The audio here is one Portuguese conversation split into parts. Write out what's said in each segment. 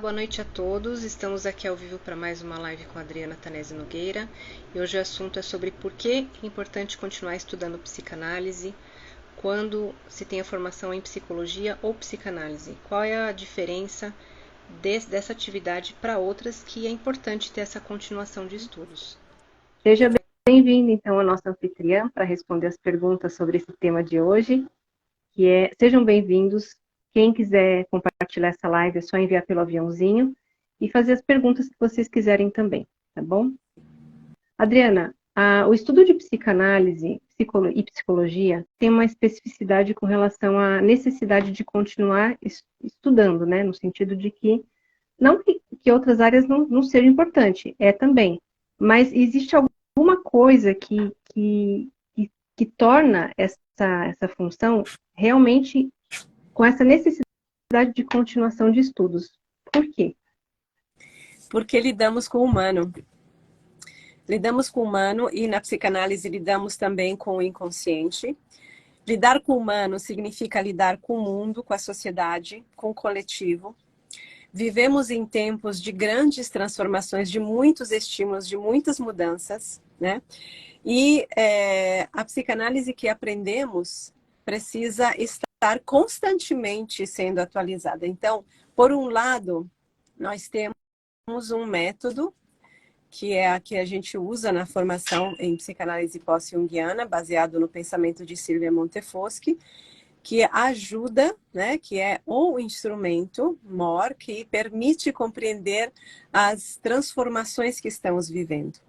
boa noite a todos. Estamos aqui ao vivo para mais uma live com a Adriana Tanese Nogueira. E hoje o assunto é sobre por que é importante continuar estudando psicanálise quando se tem a formação em psicologia ou psicanálise. Qual é a diferença dessa atividade para outras que é importante ter essa continuação de estudos? Seja bem-vindo, então, à nossa anfitriã para responder as perguntas sobre esse tema de hoje, sejam bem-vindos. Quem quiser compartilhar essa live é só enviar pelo aviãozinho e fazer as perguntas que vocês quiserem também, tá bom? Adriana, o estudo de psicanálise e psicologia tem uma especificidade com relação à necessidade de continuar estudando, né? No sentido de que, não que outras áreas não sejam importantes, é também, mas existe alguma coisa que torna essa função realmente com essa necessidade de continuação de estudos. Por quê? Porque lidamos com o humano. Lidamos com o humano e na psicanálise lidamos também com o inconsciente. Lidar com o humano significa lidar com o mundo, com a sociedade, com o coletivo. Vivemos em tempos de grandes transformações, de muitos estímulos, de muitas mudanças, né? E a psicanálise que aprendemos precisa estar constantemente sendo atualizada. Então, por um lado, nós temos um método que é a que a gente usa na formação em psicanálise pós-junguiana, baseado no pensamento de Silvia Montefoschi, que ajuda, né, que é o instrumento maior que permite compreender as transformações que estamos vivendo.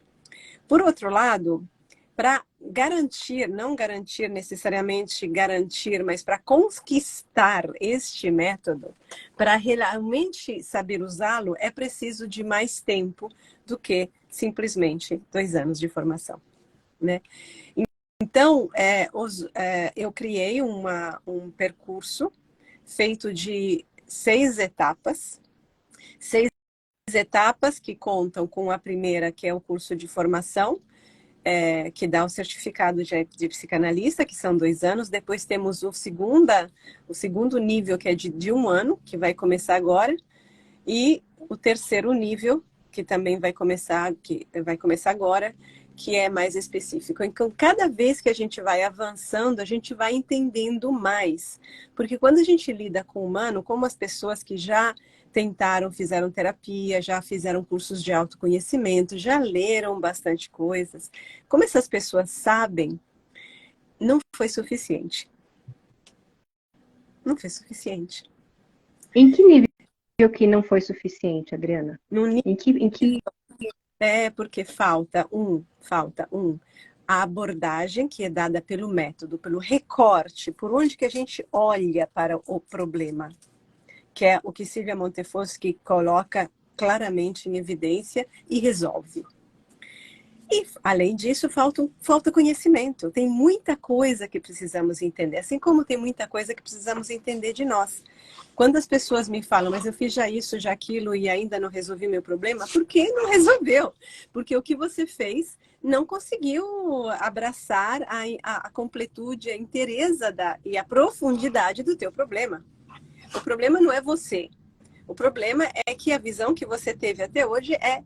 Por outro lado, para garantir, não garantir necessariamente garantir, mas para conquistar este método, para realmente saber usá-lo, é preciso de mais tempo do que simplesmente 2 anos de formação, né? Então, eu criei um percurso feito de 6 etapas, 6 etapas que contam com a primeira, que é o curso de formação, que dá o certificado de psicanalista, que são 2 anos. Depois temos o segundo nível, que é de 1 ano, que vai começar agora. E o terceiro nível, que também vai começar agora, que é mais específico. Então, cada vez que a gente vai avançando, a gente vai entendendo mais. Porque quando a gente lida com o humano, como as pessoas que já tentaram, fizeram terapia, já fizeram cursos de autoconhecimento, já leram bastante coisas, como essas pessoas sabem, não foi suficiente. Não foi suficiente. Em que nível que não foi suficiente, Adriana? No nível Em que... porque falta a abordagem que é dada pelo método, pelo recorte, por onde que a gente olha para o problema, que é o que Silvia Montefoschi coloca claramente em evidência e resolve. E, além disso, falta conhecimento. Tem muita coisa que precisamos entender, assim como tem muita coisa que precisamos entender de nós. Quando as pessoas me falam, mas eu fiz já isso, já aquilo e ainda não resolvi meu problema, por que não resolveu? Porque o que você fez não conseguiu abraçar a completude, a inteireza e a profundidade do teu problema. O problema não é você. O problema é que a visão que você teve até hoje é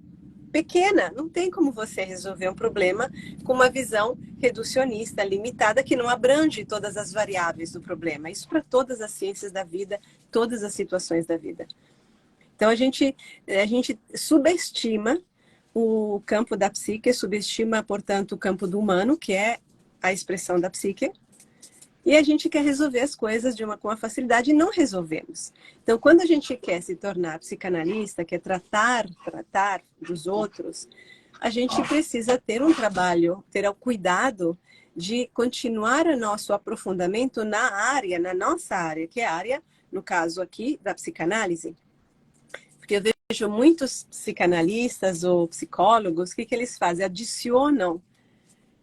pequena. Não tem como você resolver um problema com uma visão reducionista, limitada, que não abrange todas as variáveis do problema. Isso para todas as ciências da vida, todas as situações da vida. Então, a gente subestima o campo da psique, subestima, portanto, o campo do humano, que é a expressão da psique, e a gente quer resolver as coisas com uma facilidade e não resolvemos. Então, quando a gente quer se tornar psicanalista, quer tratar dos outros, a gente precisa ter um trabalho, ter o cuidado de continuar o nosso aprofundamento na nossa área, que é a área, no caso aqui, da psicanálise. Porque eu vejo muitos psicanalistas ou psicólogos, o que eles fazem? Adicionam,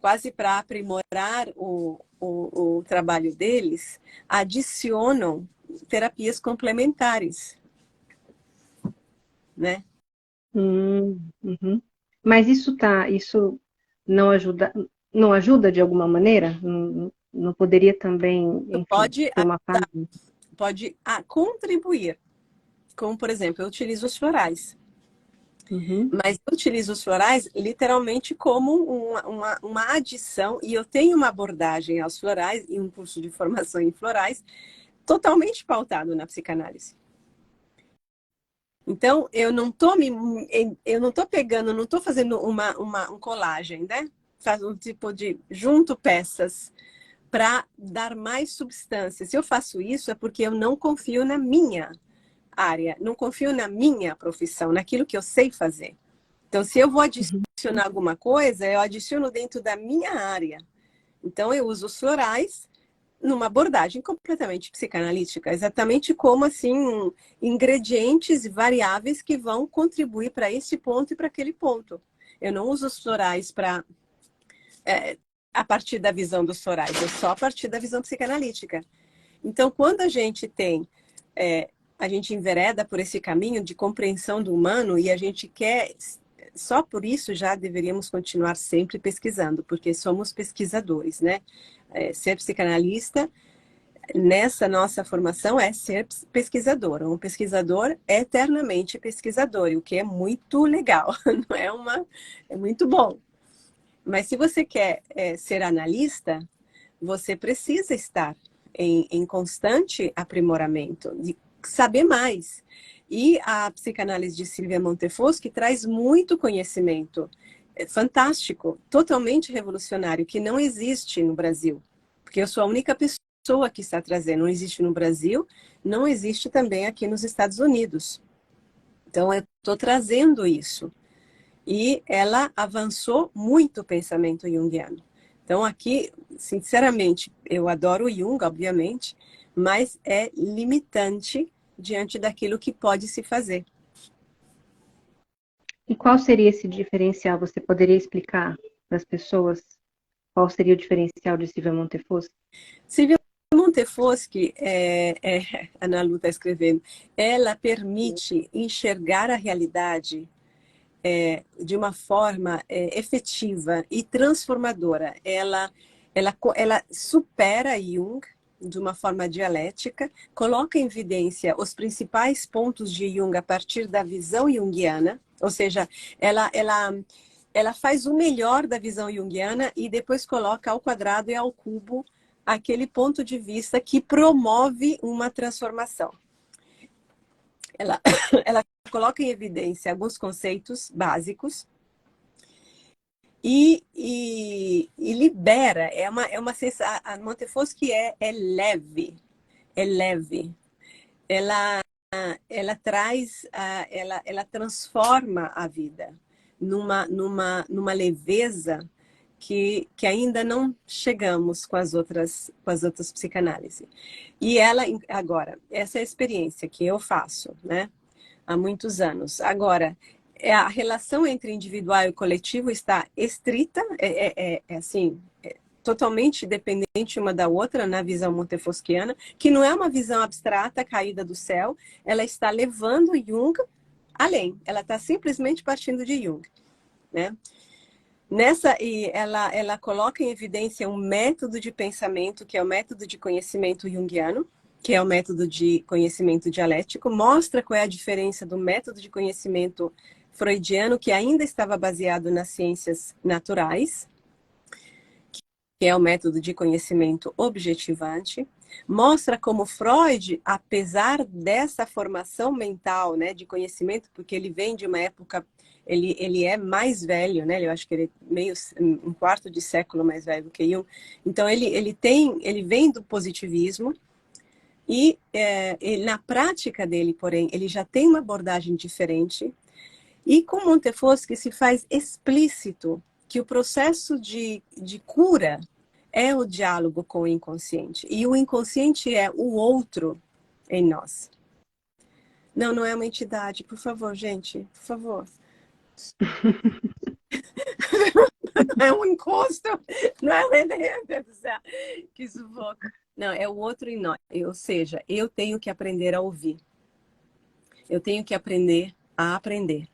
quase para aprimorar o trabalho deles, adicionam terapias complementares, né? Uhum. Mas isso não ajuda de alguma maneira? Não poderia também, enfim, Pode ter uma fase? contribuir, como, por exemplo, eu utilizo os florais. Uhum. Mas eu utilizo os florais literalmente como uma adição, e eu tenho uma abordagem aos florais e um curso de formação em florais totalmente pautado na psicanálise. Então, eu não tô pegando, não tô fazendo um colagem, né? Faz um tipo de junto peças para dar mais substância. Se eu faço isso é porque eu não confio na minha área, não confio na minha profissão, naquilo que eu sei fazer. Então, se eu vou adicionar alguma coisa, eu adiciono dentro da minha área. Então, eu uso os florais numa abordagem completamente psicanalítica, exatamente como assim ingredientes variáveis que vão contribuir para esse ponto e para aquele ponto. Eu não uso os florais para a partir da visão dos florais, eu só a partir da visão psicanalítica. Então, quando a gente tem a gente envereda por esse caminho de compreensão do humano e a gente quer, só por isso já deveríamos continuar sempre pesquisando, porque somos pesquisadores, né? Ser psicanalista nessa nossa formação é ser pesquisador. Um pesquisador é eternamente pesquisador, o que é muito legal, não é é muito bom. Mas se você quer ser analista, você precisa estar em constante aprimoramento, de saber mais. E a psicanálise de Silvia Montefoschi traz muito conhecimento fantástico, totalmente revolucionário, que não existe no Brasil. Porque eu sou a única pessoa que está trazendo. Não existe no Brasil, não existe também aqui nos Estados Unidos. Então, eu estou trazendo isso. E ela avançou muito o pensamento junguiano. Então, aqui, sinceramente, eu adoro o Jung, obviamente, mas é limitante diante daquilo que pode se fazer. E qual seria esse diferencial? Você poderia explicar para as pessoas qual seria o diferencial de Silvia Montefoschi? Silvia Montefoschi, a Ana Lu está escrevendo, ela permite enxergar a realidade de uma forma efetiva e transformadora. Ela supera Jung de uma forma dialética, coloca em evidência os principais pontos de Jung a partir da visão junguiana, ou seja, ela faz o melhor da visão junguiana e depois coloca ao quadrado e ao cubo aquele ponto de vista que promove uma transformação. Ela coloca em evidência alguns conceitos básicos e libera. É uma sensação. A Montefoschi é leve, é leve. Ela traz, ela transforma a vida numa leveza que ainda não chegamos com as outras psicanálises. E ela, agora, essa é a experiência que eu faço, né? Há muitos anos. Agora, a relação entre individual e coletivo está estrita, assim, totalmente dependente uma da outra na visão montefosquiana, que não é uma visão abstrata, caída do céu, ela está levando Jung além, ela está simplesmente partindo de Jung, né? E ela coloca em evidência um método de pensamento, que é o método de conhecimento junguiano, que é o método de conhecimento dialético, mostra qual é a diferença do método de conhecimento freudiano, que ainda estava baseado nas ciências naturais, que é o método de conhecimento objetivante, mostra como Freud, apesar dessa formação mental, né, de conhecimento, porque ele vem de uma época, ele é mais velho, né, eu acho que ele é um quarto de século mais velho do que Jung, então ele vem do positivismo, e na prática dele, porém, ele já tem uma abordagem diferente, e com Montefoschi se faz explícito que o processo de cura é o diálogo com o inconsciente. E o inconsciente é o outro em nós. Não é uma entidade. Por favor, gente. Por favor. Não é um encosto. Não é um... Meu Deus do céu. Que sufoco. Não, é o outro em nós. Ou seja, eu tenho que aprender a ouvir. Eu tenho que aprender a aprender.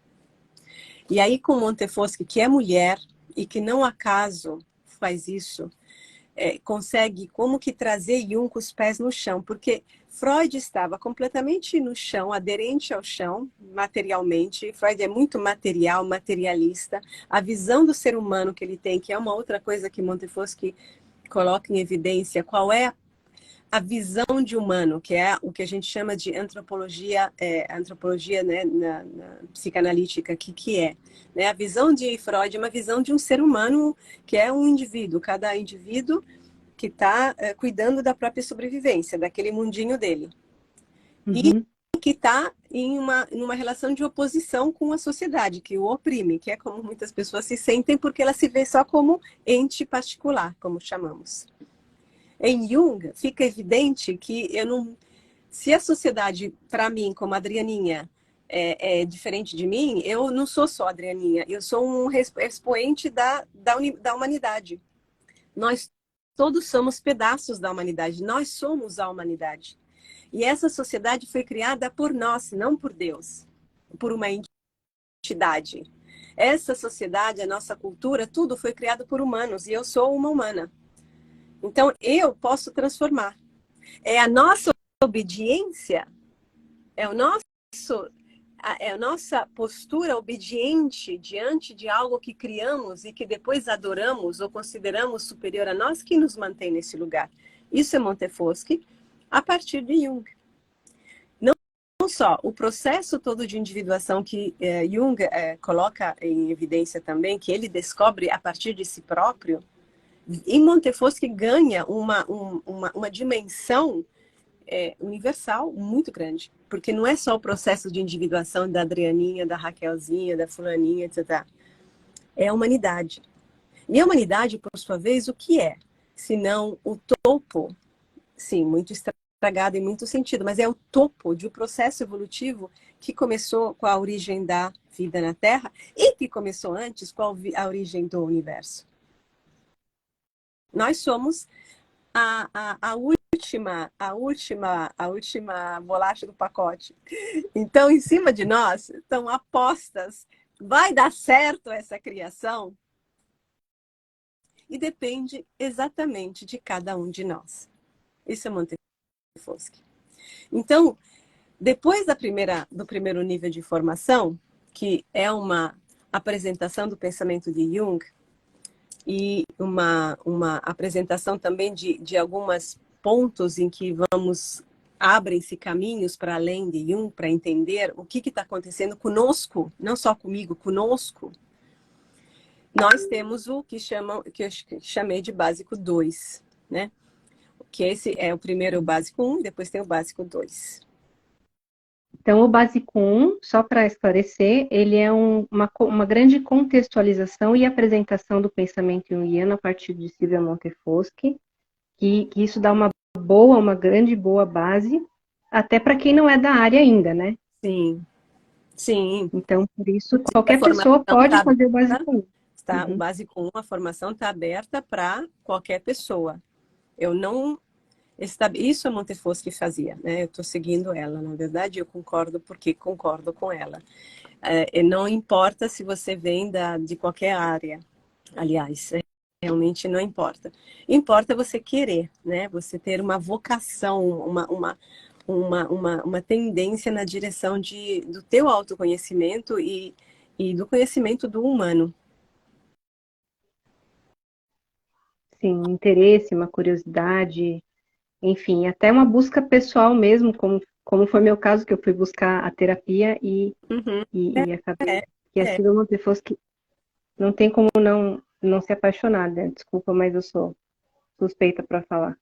E aí, com Montefoschi, que é mulher e que não acaso faz isso, consegue como que trazer Jung com os pés no chão, porque Freud estava completamente no chão, aderente ao chão, materialmente. Freud é muito material, materialista. A visão do ser humano que ele tem, que é uma outra coisa que Montefoschi coloca em evidência, qual é a visão de humano, que é o que a gente chama de antropologia, antropologia, né, na psicanalítica, que é, né? A visão de Freud é uma visão de um ser humano que é um indivíduo, cada indivíduo que está cuidando da própria sobrevivência, daquele mundinho dele. E Uhum. que está numa relação de oposição com a sociedade, que o oprime, que é como muitas pessoas se sentem, porque ela se vê só como ente particular, como chamamos. Em Jung, fica evidente que eu não... Se a sociedade, para mim, como Adrianinha, é diferente de mim, eu não sou só Adrianinha, eu sou um expoente da humanidade. Nós todos somos pedaços da humanidade, nós somos a humanidade. E essa sociedade foi criada por nós, não por Deus, por uma entidade. Essa sociedade, a nossa cultura, tudo foi criado por humanos, e eu sou uma humana. Então, eu posso transformar. É a nossa obediência, é o nosso, é a nossa postura obediente diante de algo que criamos e que depois adoramos ou consideramos superior a nós que nos mantém nesse lugar. Isso é Montefoschi a partir de Jung. Não só o processo todo de individuação que Jung coloca em evidência também, que ele descobre a partir de si próprio, em Montefoschi ganha uma dimensão universal muito grande. Porque não é só o processo de individuação da Adrianinha, da Raquelzinha, da fulaninha, etc. É a humanidade. E a humanidade, por sua vez, o que é? Senão o topo, sim, muito estragado em muito sentido, mas é o topo de um processo evolutivo que começou com a origem da vida na Terra e que começou antes com a origem do universo. Nós somos a última bolacha do pacote. Então, em cima de nós estão apostas. Vai dar certo essa criação? E depende exatamente de cada um de nós. Isso é Montefoschi. Então, depois do primeiro nível de formação, que é uma apresentação do pensamento de Jung, e uma apresentação também de alguns pontos em que abrem-se caminhos para além de Jung, para entender o que está acontecendo conosco, não só comigo, conosco. Nós temos o que eu chamei de básico 2, né? Que esse é o primeiro básico 1, depois tem o básico 2. Então, o básico 1, só para esclarecer, ele é uma grande contextualização e apresentação do pensamento junguiano a partir de Silvia Montefoschi, que isso dá uma grande boa base, até para quem não é da área ainda, né? Sim, sim. Então, por isso, qualquer pessoa pode fazer o básico 1. Tá? O básico 1, a formação está aberta para qualquer pessoa. Eu não... Isso a Montefoschi fazia, né? Eu estou seguindo ela, na verdade, eu concordo porque concordo com ela. Não importa se você vem de qualquer área, aliás, realmente não importa. Importa você querer, né? Você ter uma vocação, uma tendência na direção do teu autoconhecimento e do conhecimento do humano. Sim, um interesse, uma curiosidade, enfim, até uma busca pessoal mesmo, como foi meu caso, que eu fui buscar a terapia e acabei que a Silvia Montefoschi não tem como não se apaixonar, né? Desculpa, mas eu sou suspeita para falar.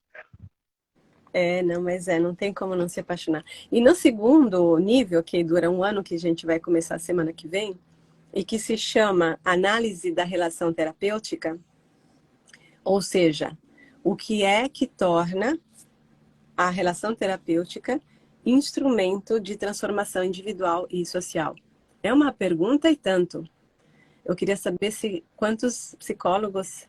Não, mas não tem como não se apaixonar. E no segundo nível, que dura um ano, que a gente vai começar semana que vem, e que se chama Análise da Relação Terapêutica, ou seja, o que é que torna a relação terapêutica instrumento de transformação individual e social? É uma pergunta e tanto. Eu queria saber quantos psicólogos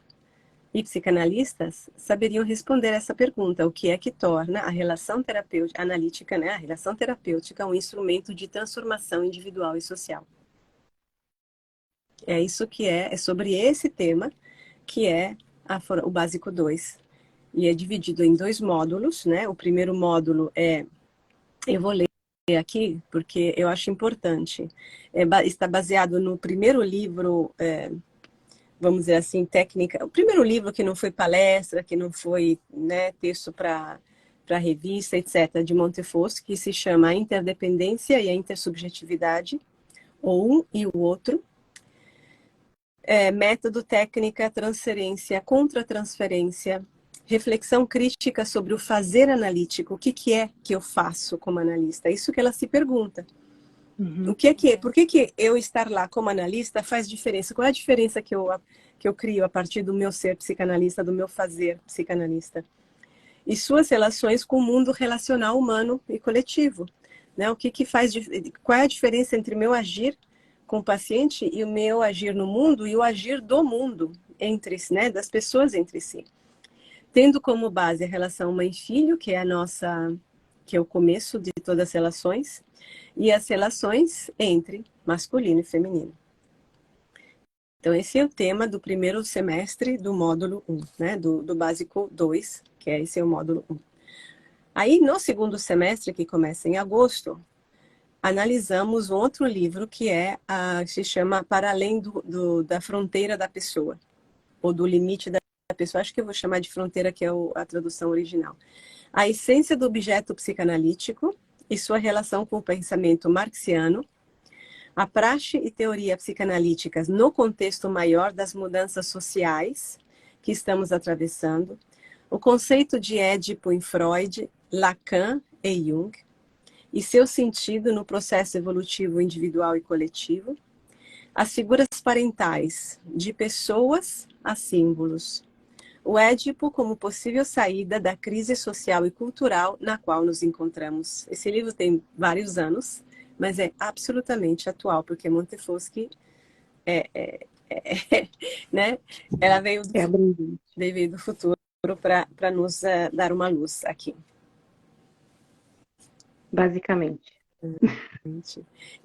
e psicanalistas saberiam responder essa pergunta. O que é que torna a relação terapêutica, analítica, né? A relação terapêutica um instrumento de transformação individual e social? É isso que é sobre esse tema que é o básico 2. e é dividido em 2 módulos, né? O primeiro módulo eu vou ler aqui porque eu acho importante. Está baseado no primeiro livro, vamos dizer assim, técnica. O primeiro livro que não foi palestra, que não foi, né, texto para revista, etc., de Montefoschi, que se chama A Interdependência e a Intersubjetividade, ou um e o outro. Método, técnica, transferência, contra-transferência, reflexão crítica sobre o fazer analítico. O que é que eu faço como analista? Isso que ela se pergunta. Uhum. Por que eu estar lá como analista faz diferença? Qual é a diferença que eu crio a partir do meu ser psicanalista, do meu fazer psicanalista? E suas relações com o mundo relacional humano e coletivo. Né? Qual é a diferença entre o meu agir com o paciente e o meu agir no mundo e o agir do mundo, né? Das pessoas entre si. Tendo como base a relação mãe-filho, que é o começo de todas as relações, e as relações entre masculino e feminino. Então, esse é o tema do primeiro semestre do módulo 1, né? Do básico 2, que esse é o módulo 1. Aí, no segundo semestre, que começa em agosto, analisamos um outro livro que se chama Para Além da Fronteira da Pessoa, ou do Limite da Pessoa. Acho que eu vou chamar de fronteira, que é a tradução original. A essência do objeto psicanalítico e sua relação com o pensamento marxiano, a praxe e teoria psicanalíticas no contexto maior das mudanças sociais que estamos atravessando, o conceito de Édipo em Freud, Lacan e Jung, e seu sentido no processo evolutivo individual e coletivo, as figuras parentais, de pessoas a símbolos, o Édipo como possível saída da crise social e cultural na qual nos encontramos. Esse livro tem vários anos, mas é absolutamente atual, porque Montefoschi né? Ela veio do futuro para nos dar uma luz aqui. Basicamente.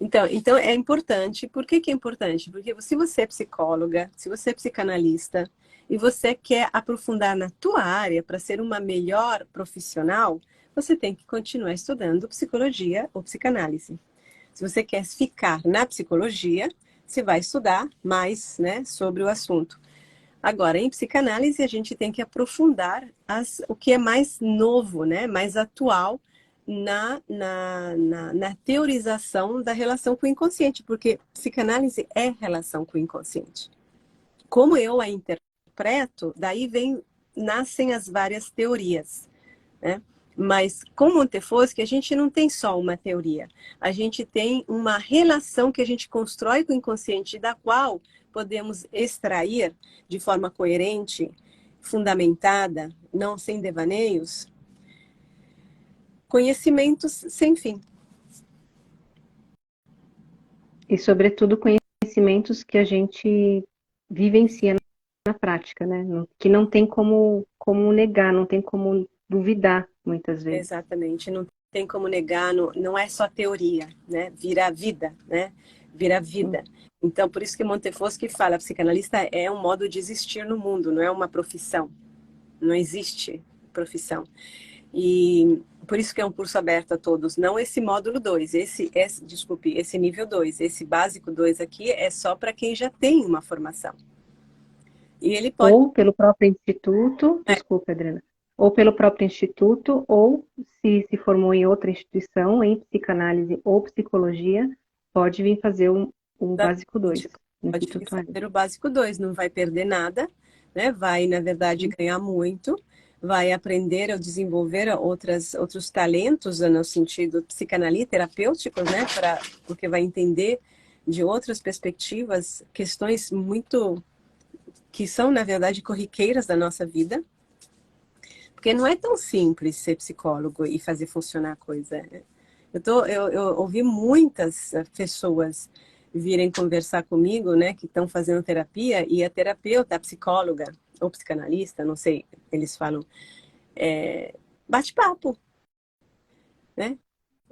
Então é importante. Por que é importante? Porque se você é psicóloga, se você é psicanalista e você quer aprofundar na tua área para ser uma melhor profissional, você tem que continuar estudando psicologia ou psicanálise. Se você quer ficar na psicologia, você vai estudar mais, né, sobre o assunto. Agora, em psicanálise, a gente tem que aprofundar o que é mais novo, né, mais atual na teorização da relação com o inconsciente, porque psicanálise é relação com o inconsciente. Como eu a interpreto, daí nascem as várias teorias, né? Mas com Montefoschi a gente não tem só uma teoria, a gente tem uma relação que a gente constrói com o inconsciente, da qual podemos extrair de forma coerente, fundamentada, não sem devaneios, conhecimentos sem fim. E, sobretudo, conhecimentos que a gente vivencia na prática, né? Que não tem como negar, não tem como duvidar, muitas vezes. Exatamente, não tem como negar, não é só teoria, né? Vira vida, né? Vira vida. Então, por isso que Montefoschi fala, psicanalista é um modo de existir no mundo, não é uma profissão. Não existe profissão. E por isso que é um curso aberto a todos, não esse módulo 2, esse nível 2, esse básico 2 aqui é só para quem já tem uma formação. E ele pode... Ou pelo próprio instituto, desculpa, Adriana, ou pelo próprio instituto, ou se formou em outra instituição, em psicanálise ou psicologia, pode vir fazer o básico 2. Pode vir fazer o básico 2, não vai perder nada, né? Vai, na verdade, ganhar muito, vai aprender a desenvolver outros talentos no sentido psicanalítico, terapêutico, né? Porque vai entender de outras perspectivas questões que são, na verdade, corriqueiras da nossa vida. Porque não é tão simples ser psicólogo e fazer funcionar a coisa. Eu ouvi muitas pessoas virem conversar comigo, né, que estão fazendo terapia, e a terapeuta, a psicóloga ou psicanalista, não sei, eles falam, bate-papo, né?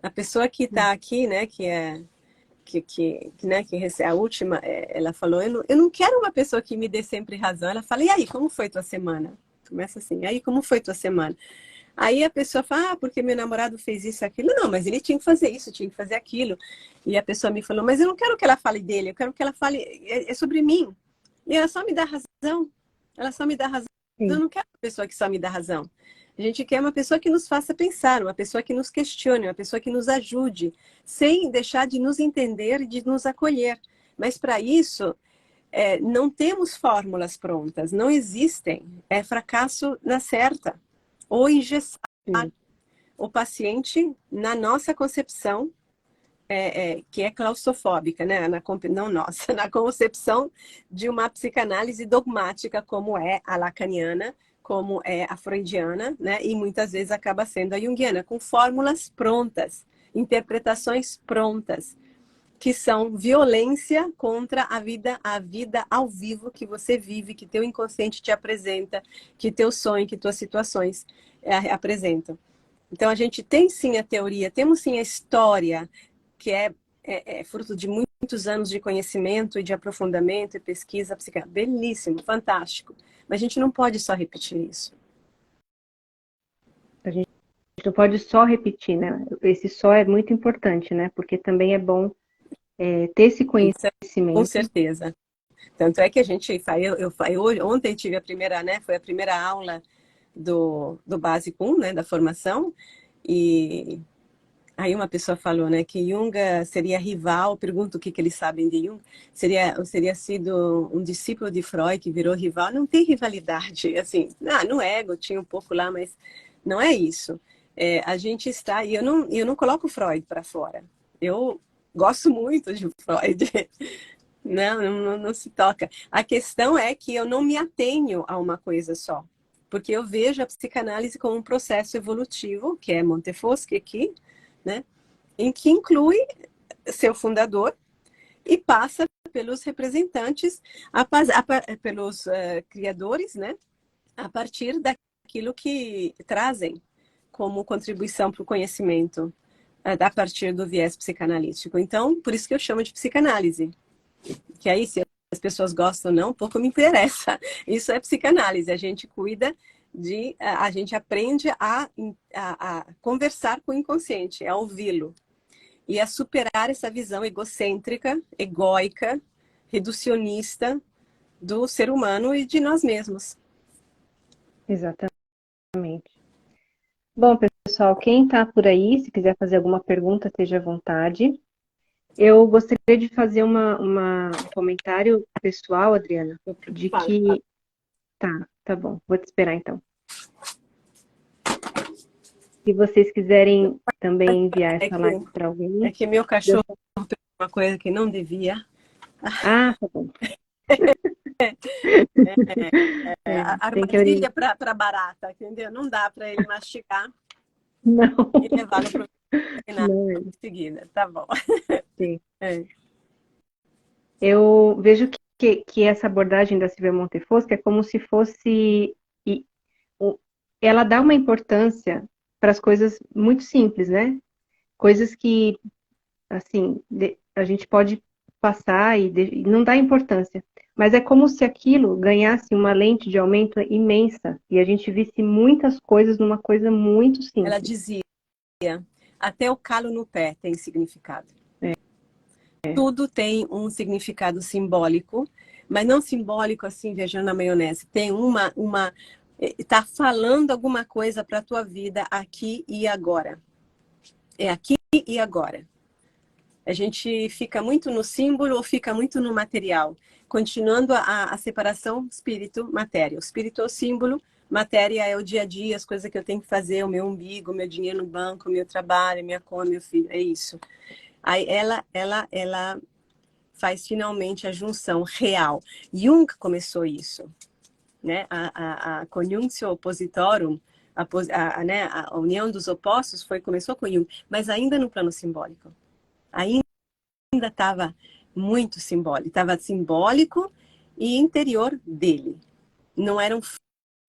A pessoa que está aqui, né, a última, ela falou, eu não quero uma pessoa que me dê sempre razão. Ela fala, e aí, como foi tua semana? Começa assim. Aí, como foi tua semana? Aí a pessoa fala, porque meu namorado fez isso e aquilo. Não, mas ele tinha que fazer isso, tinha que fazer aquilo. E a pessoa me falou, mas eu não quero que ela fale dele, eu quero que ela fale, é sobre mim. E ela só me dá razão. Ela só me dá razão. Eu Sim. não quero uma pessoa que só me dá razão. A gente quer uma pessoa que nos faça pensar, uma pessoa que nos questione, uma pessoa que nos ajude, sem deixar de nos entender e de nos acolher. Mas para isso, não temos fórmulas prontas, não existem. É fracasso na certa. Ou engessar Sim. o paciente na nossa concepção, que é claustrofóbica, né? Não nossa, na concepção de uma psicanálise dogmática, como é a lacaniana, como é a freudiana, né? E muitas vezes acaba sendo a junguiana, com fórmulas prontas, interpretações prontas, que são violência contra a vida ao vivo que você vive, que teu inconsciente te apresenta, que teu sonho, que tuas situações apresentam. Então, a gente tem sim a teoria, temos sim a história, que é fruto de muitos anos de conhecimento e de aprofundamento e pesquisa psiquiátrica. Belíssimo, fantástico. Mas a gente não pode só repetir isso. A gente não pode só repetir, né? Esse só é muito importante, né? Porque também é bom ter esse Isso com conhecimento. certeza. Tanto é que a gente ontem tive a primeira, né? Foi a primeira aula do Básico 1, né? Da formação. E aí uma pessoa falou, né, que Jung seria rival, pergunto o que eles sabem de Jung, seria sido um discípulo de Freud que virou rival. Não tem rivalidade, assim, no ego tinha um pouco lá, mas não é isso. A gente está, e eu não coloco Freud para fora. Eu gosto muito de Freud. Não se toca. A questão é que eu não me atenho a uma coisa só, porque eu vejo a psicanálise como um processo evolutivo, que é Montefoschi aqui, né? Em que inclui seu fundador e passa pelos representantes, pelos criadores, né? A partir daquilo que trazem como contribuição para o conhecimento, a partir do viés psicanalítico. Então, por isso que eu chamo de psicanálise. Que aí, se as pessoas gostam ou não, pouco me interessa. Isso é psicanálise. A gente cuida a gente aprende a conversar com o inconsciente, a ouvi-lo. E a superar essa visão egocêntrica, egóica, reducionista do ser humano e de nós mesmos. Exatamente. Bom, pessoal, quem está por aí, se quiser fazer alguma pergunta, esteja à vontade. Eu gostaria de fazer um comentário pessoal, Adriana, de Fala. que... Tá bom, vou te esperar então. Se vocês quiserem também enviar essa live para alguém... É que meu cachorro fez uma coisa que não devia. Ah, tá bom. Armadilha para barata, entendeu? Não dá para ele mastigar Não, e levá-lo para o veterinário não é. em seguida. Tá bom. Sim. É. Eu vejo que essa abordagem da Silvia Montefoschi é como se fosse... Ela dá uma importância para as coisas muito simples, né? Coisas que, assim, a gente pode passar e não dá importância. Mas é como se aquilo ganhasse uma lente de aumento imensa e a gente visse muitas coisas numa coisa muito Ela simples. dizia, até o calo no pé tem significado. É. Tudo tem um significado simbólico, mas não simbólico assim, viajando na maionese. Tem tá falando alguma coisa para a tua vida aqui e agora. É aqui e agora. A gente fica muito no símbolo ou fica muito no material, continuando a separação espírito-matéria. O espírito é o símbolo, matéria é o dia a dia, as coisas que eu tenho que fazer, o meu umbigo, o meu dinheiro no banco, o meu trabalho, minha conta, meu filho, é isso. Aí ela faz finalmente a junção real. Jung começou isso, né? A conjunctio oppositorum, né? A união dos opostos começou com Jung, mas ainda no plano simbólico. Ainda estava muito simbólico, estava simbólico e interior dele. Não era um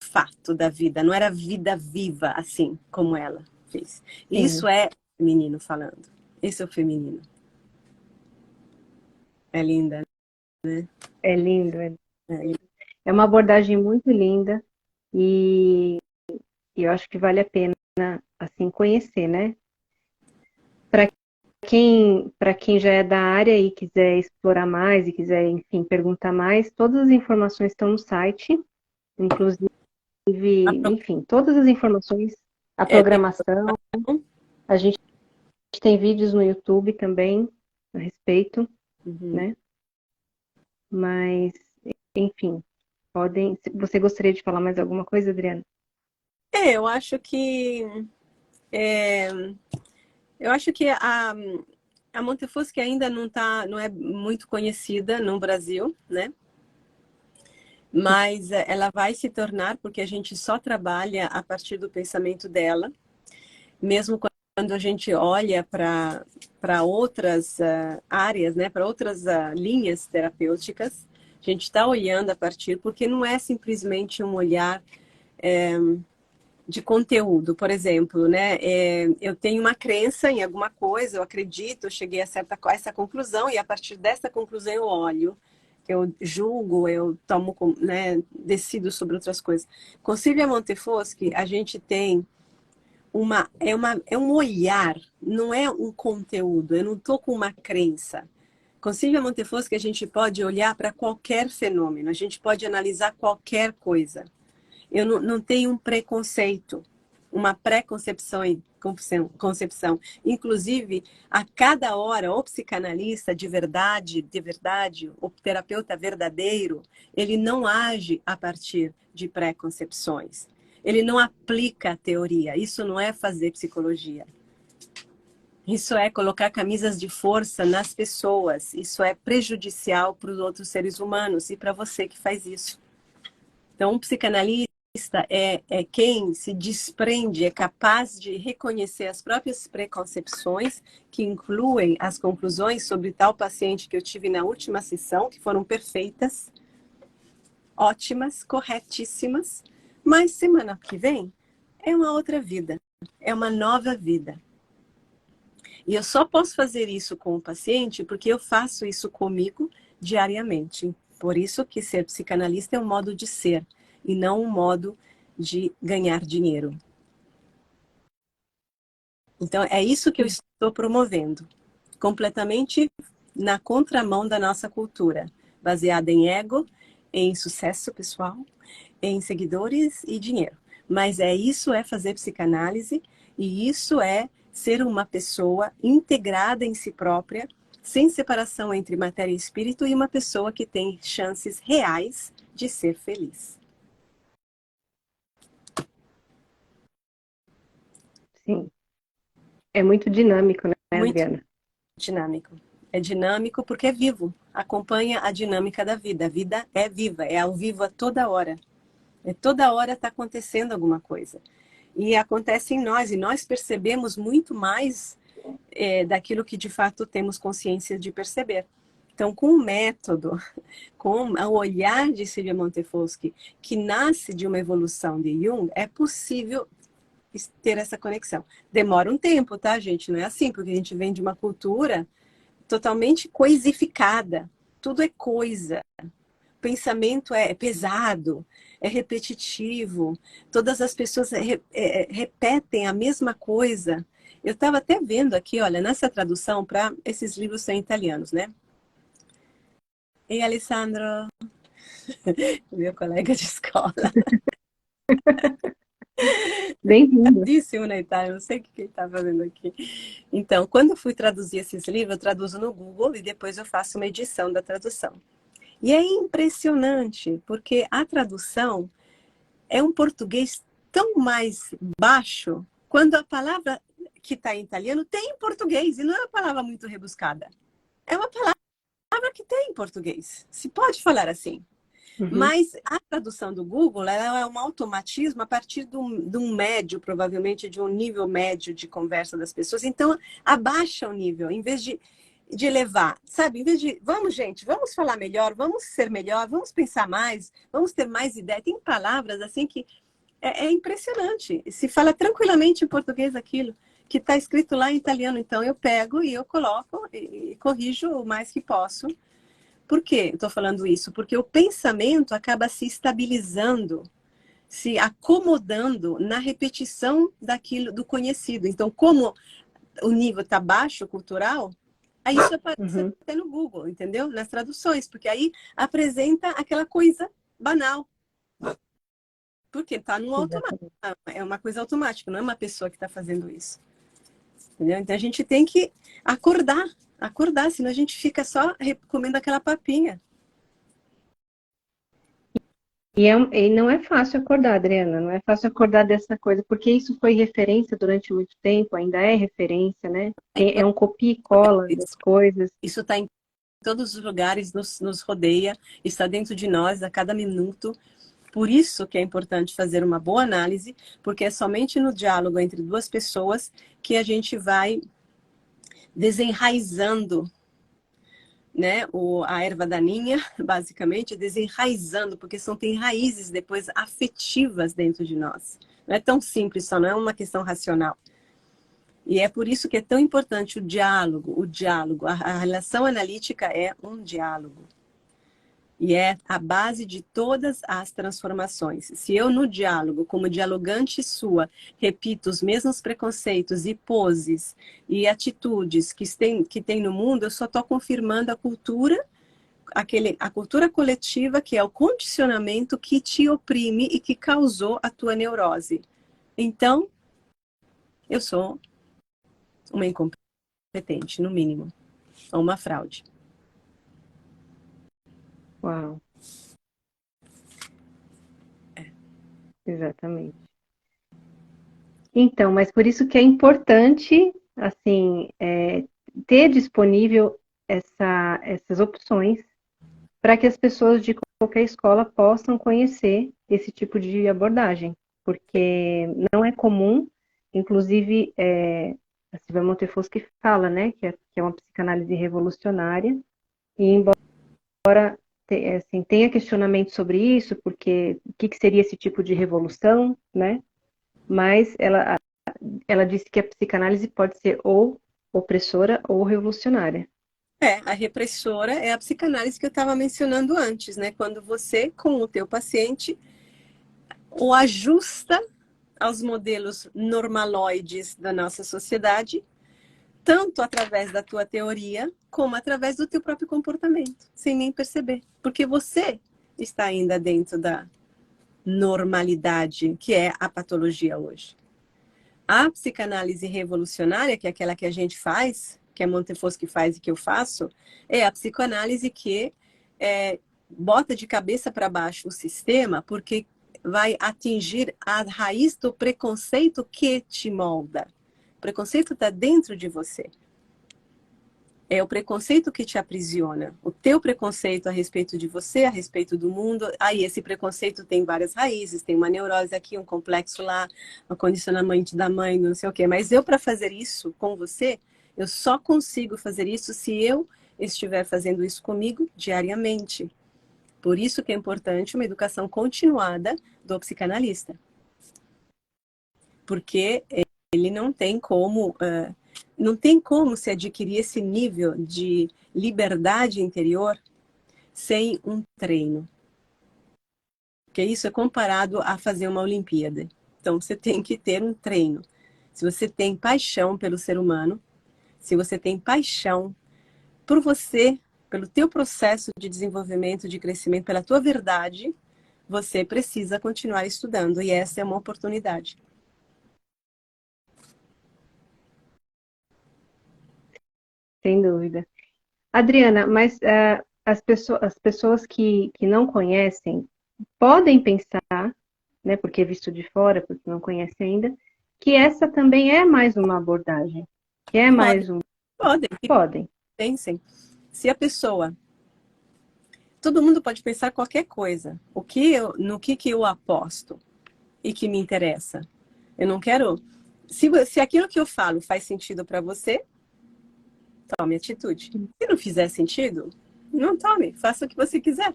fato da vida, não era vida viva assim como ela fez. Isso é feminino falando. Esse é o feminino. É linda, né? É lindo. É uma abordagem muito linda. e eu acho que vale a pena, assim, conhecer, né? Para quem já é da área e quiser explorar mais e quiser, enfim, perguntar mais, todas as informações estão no site, inclusive, enfim, todas as informações, a Tem programação, a gente tem vídeos no YouTube também a respeito, uhum. né? Mas, enfim, podem. Você gostaria de falar mais alguma coisa, Adriana? Eu acho que é, a Montefosco ainda não é muito conhecida no Brasil, né? Mas ela vai se tornar porque a gente só trabalha a partir do pensamento dela, mesmo quando a gente olha para outras áreas, né? Para outras linhas terapêuticas, a gente está olhando a partir porque não é simplesmente um olhar de conteúdo, por exemplo, né? Eu tenho uma crença em alguma coisa, eu acredito, eu cheguei a essa conclusão e a partir dessa conclusão eu olho, eu julgo, eu tomo, né, decido sobre outras coisas. Com Silvia Montefoschi, a gente tem é um olhar, não é um conteúdo. Eu não estou com uma crença. Com Silvia Montefoschi, a gente pode olhar para qualquer fenômeno, a gente pode analisar qualquer coisa. Eu não tenho um preconceito, uma concepção. Inclusive, a cada hora, o psicanalista de verdade, o terapeuta verdadeiro, ele não age a partir de preconcepções. Ele não aplica a teoria. Isso não é fazer psicologia. Isso é colocar camisas de força nas pessoas. Isso é prejudicial para os outros seres humanos e para você que faz isso. Então, um psicanalista é quem se desprende, é capaz de reconhecer as próprias preconcepções, que incluem as conclusões sobre tal paciente que eu tive na última sessão, que foram perfeitas, ótimas, corretíssimas, mas semana que vem é uma outra vida, é uma nova vida. E eu só posso fazer isso com o paciente porque eu faço isso comigo diariamente. Por isso que ser psicanalista é um modo de ser e não um modo de ganhar dinheiro. Então, é isso que eu estou promovendo. Completamente na contramão da nossa cultura, baseada em ego, em sucesso pessoal, em seguidores e dinheiro. Mas isso é fazer psicanálise e isso é ser uma pessoa integrada em si própria, sem separação entre matéria e espírito, e uma pessoa que tem chances reais de ser feliz. Sim. É muito dinâmico, né, Muito Adriana? dinâmico. É dinâmico porque é vivo. Acompanha a dinâmica da vida. A vida é viva, é ao vivo a toda hora. Toda hora está acontecendo alguma coisa. E acontece em nós, e nós percebemos muito mais daquilo que de fato temos consciência de perceber. Então, com o método, com o olhar de Silvia Montefoschi, que nasce de uma evolução de Jung, é possível ter essa conexão. Demora um tempo, tá, gente? Não é assim, porque a gente vem de uma cultura totalmente coisificada. Tudo é coisa. O pensamento é pesado, é repetitivo. Todas as pessoas repetem a mesma coisa. Eu estava até vendo aqui, olha, nessa tradução para esses livros são italianos, né? Ei, Alessandro, meu colega de escola. Bem-vindo. Disse na Itália, não sei o que ele está fazendo aqui. Então, quando eu fui traduzir esses livros, eu traduzo no Google e depois eu faço uma edição da tradução. E é impressionante, porque a tradução é um português tão mais baixo, quando a palavra que está em italiano tem em português, e não é uma palavra muito rebuscada. É uma palavra que tem em português. Se pode falar assim. Uhum. Mas a tradução do Google ela é um automatismo a partir de um médio, provavelmente de um nível médio de conversa das pessoas. Então, abaixa o nível, em vez de elevar, sabe? Em vez de, vamos, gente, vamos falar melhor, vamos ser melhor, vamos pensar mais, vamos ter mais ideia. Tem palavras assim que é impressionante. Se fala tranquilamente em português aquilo que está escrito lá em italiano. Então, eu pego e eu coloco e corrijo o mais que posso. Por que eu estou falando isso? Porque o pensamento acaba se estabilizando se acomodando na repetição daquilo, do conhecido. Então, como o nível está baixo, cultural, aí isso aparece até no Google, entendeu? Nas traduções, porque aí apresenta aquela coisa banal. Porque está no automático. É uma coisa automática, não é uma pessoa que está fazendo isso. Entendeu? Então a gente tem que acordar, senão a gente fica só comendo aquela papinha. E não é fácil acordar, Adriana, não é fácil acordar dessa coisa, porque isso foi referência durante muito tempo, ainda é referência, né? É um copia e cola das coisas. Isso está em todos os lugares, nos rodeia, está dentro de nós a cada minuto. Por isso que é importante fazer uma boa análise, porque é somente no diálogo entre duas pessoas que a gente vai desenraizando, né, a erva daninha, basicamente, desenraizando, porque tem raízes depois afetivas dentro de nós. Não é tão simples só, não é uma questão racional. E é por isso que é tão importante o diálogo. A relação analítica é um diálogo. E é a base de todas as transformações. Se eu, no diálogo, como dialogante sua, repito os mesmos preconceitos e poses e atitudes que tem no mundo, eu só estou confirmando a cultura coletiva, que é o condicionamento que te oprime e que causou a tua neurose. Então, eu sou uma incompetente, no mínimo, ou uma fraude. Uau. Exatamente. Então, mas por isso que é importante, assim, ter disponível essas opções para que as pessoas de qualquer escola possam conhecer esse tipo de abordagem, porque não é comum, inclusive a Silvia Montefoschi fala, né, que é uma psicanálise revolucionária, e embora assim, tenha questionamento sobre isso, porque o que seria esse tipo de revolução, né? Mas ela disse que a psicanálise pode ser ou opressora ou revolucionária. A repressora é a psicanálise que eu estava mencionando antes, né? Quando você, com o teu paciente, o ajusta aos modelos normaloides da nossa sociedade, tanto através da tua teoria, como através do teu próprio comportamento, sem nem perceber. Porque você está ainda dentro da normalidade, que é a patologia hoje. A psicanálise revolucionária, que é aquela que a gente faz, que a Montefoschi faz e que eu faço, é a psicanálise que bota de cabeça para baixo o sistema, porque vai atingir a raiz do preconceito que te molda. O preconceito está dentro de você. É o preconceito que te aprisiona. O teu preconceito a respeito de você, a respeito do mundo. Aí esse preconceito tem várias raízes, tem uma neurose aqui, um complexo lá, um condicionamento da mãe, não sei o quê. Mas eu, para fazer isso com você, eu só consigo fazer isso se eu estiver fazendo isso comigo diariamente. Por isso que é importante uma educação continuada do psicanalista. Porque ele não tem como... não tem como se adquirir esse nível de liberdade interior sem um treino. Porque isso é comparado a fazer uma Olimpíada. Então, você tem que ter um treino. Se você tem paixão pelo ser humano, se você tem paixão por você, pelo teu processo de desenvolvimento, de crescimento, pela tua verdade, você precisa continuar estudando. E essa é uma oportunidade. Sem dúvida. Adriana, mas as pessoas que não conhecem podem pensar, né, porque é visto de fora, porque não conhece ainda, que essa também é mais uma abordagem. Que é mais um. Podem. Pensem. Se a pessoa... Todo mundo pode pensar qualquer coisa. No que eu aposto e que me interessa? Eu não quero... Se aquilo que eu falo faz sentido para você, tome atitude. Se não fizer sentido, não tome. Faça o que você quiser.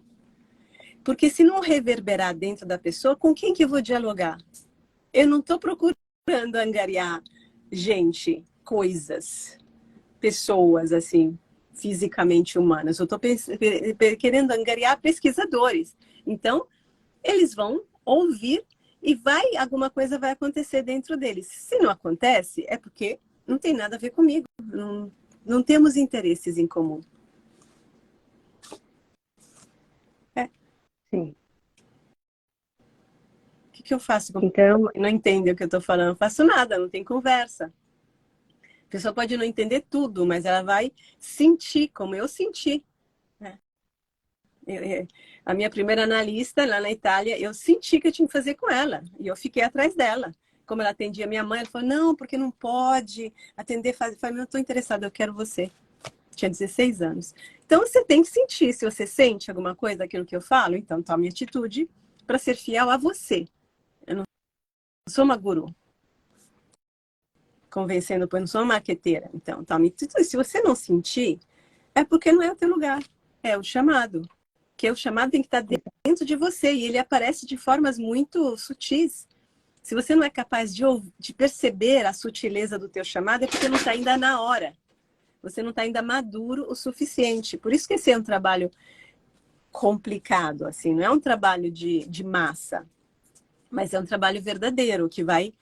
Porque se não reverberar dentro da pessoa, com quem que eu vou dialogar? Eu não estou procurando angariar gente, coisas, pessoas, assim, fisicamente humanas. Eu estou querendo angariar pesquisadores. Então, eles vão ouvir e alguma coisa vai acontecer dentro deles. Se não acontece, é porque não tem nada a ver comigo. Não temos interesses em comum. Sim. O que eu faço com Então, pessoa que não entende o que eu estou falando? Não faço nada, não tem conversa. A pessoa pode não entender tudo, mas ela vai sentir como eu senti. Né? A minha primeira analista lá na Itália, eu senti que eu tinha que fazer com ela. E eu fiquei atrás dela. Como ela atendia minha mãe, ela falou, não, porque não pode atender. Eu falei, não estou interessada, eu quero você. Tinha 16 anos. Então, você tem que sentir. Se você sente alguma coisa daquilo que eu falo, então tome atitude para ser fiel a você. Eu não sou uma guru convencendo, pois não sou uma marqueteira. Então, tome atitude. Se você não sentir, é porque não é o teu lugar. É o chamado. Que o chamado tem que estar dentro de você. E ele aparece de formas muito sutis. Se você não é capaz de perceber a sutileza do teu chamado, é porque não está ainda na hora. Você não está ainda maduro o suficiente. Por isso que esse é um trabalho complicado, assim. Não é um trabalho de massa, mas é um trabalho verdadeiro, que vai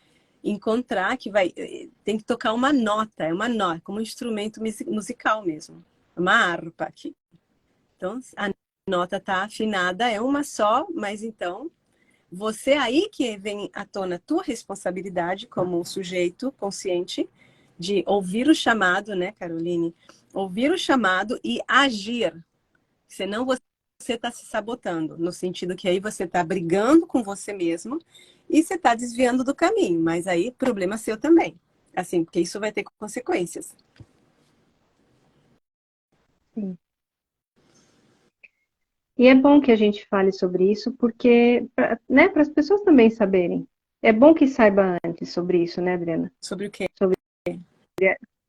encontrar, tem que tocar uma nota, é uma nota, como um instrumento musical mesmo. Uma harpa aqui. Então, a nota está afinada, é uma só, mas então, você aí que vem à tona a tua responsabilidade como um sujeito consciente de ouvir o chamado, né, Caroline? Ouvir o chamado e agir. Senão você está se sabotando, no sentido que aí você está brigando com você mesmo e você está desviando do caminho. Mas aí, problema seu também. Assim, porque isso vai ter consequências. sim. E é bom que a gente fale sobre isso, porque, né, para as pessoas também saberem. É bom que saiba antes sobre isso, né, Adriana? Sobre o quê?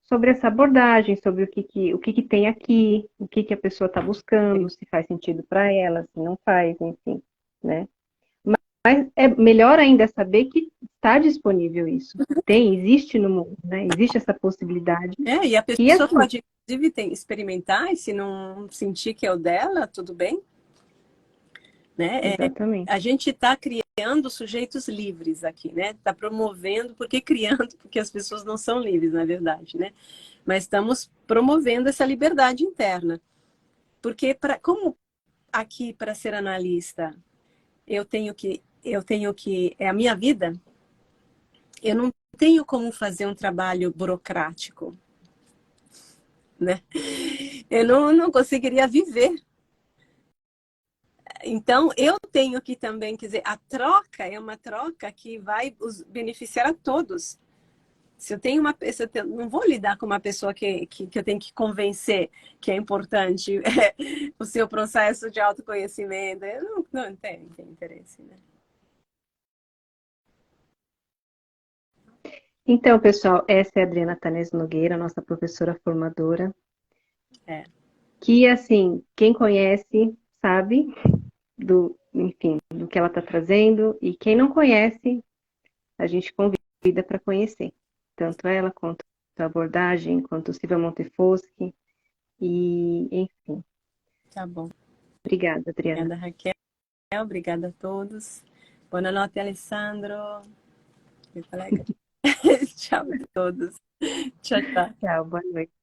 Sobre essa abordagem, sobre o que tem aqui, o que a pessoa está buscando, se faz sentido para ela, se não faz, enfim, né? Mas é melhor ainda saber que está disponível isso. Existe no mundo, né? Existe essa possibilidade. E a E pessoa assim, pode, inclusive, experimentar, e se não sentir que é o dela, tudo bem. Né? exatamente. A gente está criando sujeitos livres aqui, né? Está promovendo, porque criando, porque as pessoas não são livres, na verdade, né? Mas estamos promovendo essa liberdade interna. Porque, como aqui, para ser analista, é a minha vida, eu não tenho como fazer um trabalho burocrático, né? Eu não conseguiria viver. Então, eu tenho que também, quer dizer, a troca é uma troca que vai beneficiar a todos. Se eu tenho uma pessoa, eu não vou lidar com uma pessoa que eu tenho que convencer que é importante o seu processo de autoconhecimento. Eu não tenho interesse, né? Então, pessoal, essa é a Adriana Tanez Nogueira, nossa professora formadora, É. que, assim, quem conhece sabe enfim, do que ela está trazendo, e quem não conhece, a gente convida para conhecer. Tanto ela, quanto a abordagem, quanto Silvia Montefoschi, e, enfim. Tá bom. Obrigada, Adriana. Obrigada, Raquel. Obrigada a todos. Boa noite, Alessandro. Meu colega. Tchau a todos. Tchau, tchau. Tchau, boa noite.